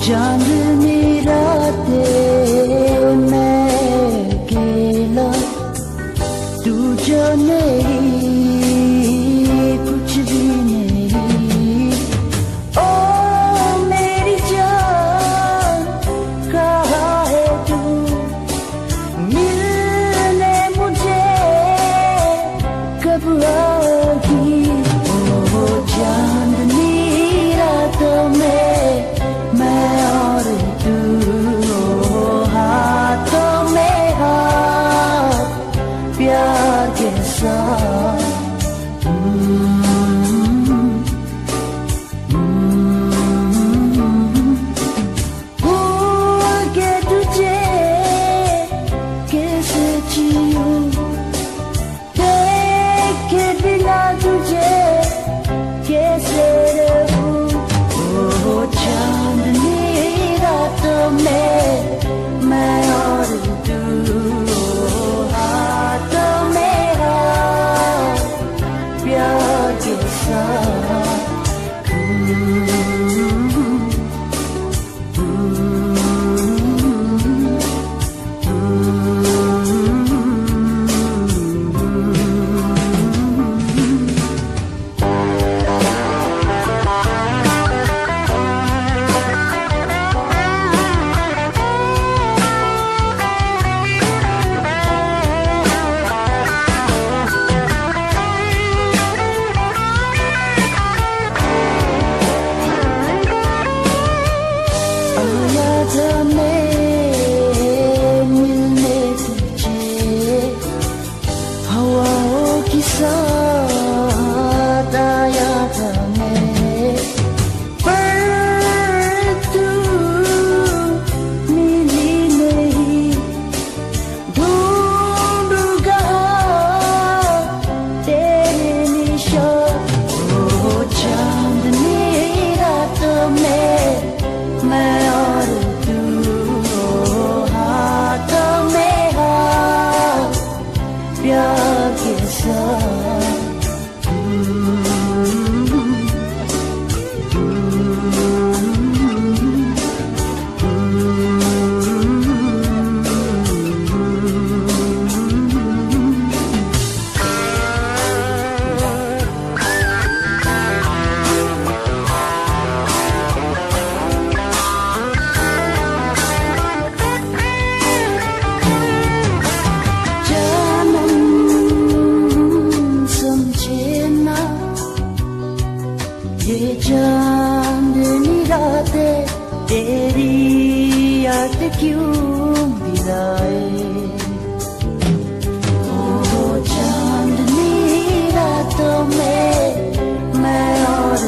चांदनी रातें मैं अकेला, तू जो नहीं कुछ भी नहीं। ओ मेरी जान कहाँ है तू, मिलने मुझे कब आएगी। ओ चांदनी रातों में मैं और तू, हाथों में हाथ प्यार के साथ। भूल के तुझे कैसे जीऊं, देख के बिना तुझे कैसे रहूं। ओ चांदनी रातों में मैं और तू, हाथों में हाथ प्यार के साथ। मिलने तुझे हवाओं की साथ आया था मैं, पर तू मिली नहीं। ढूंढूंगा तेरे निशान। ओ चांदनी रातों में मैं और तू, हाथों में हाथ प्यार के साथ। ये चांदनी रातें तेरी याद क्यों दिलाए। ओ चांदनी रातों में मैं और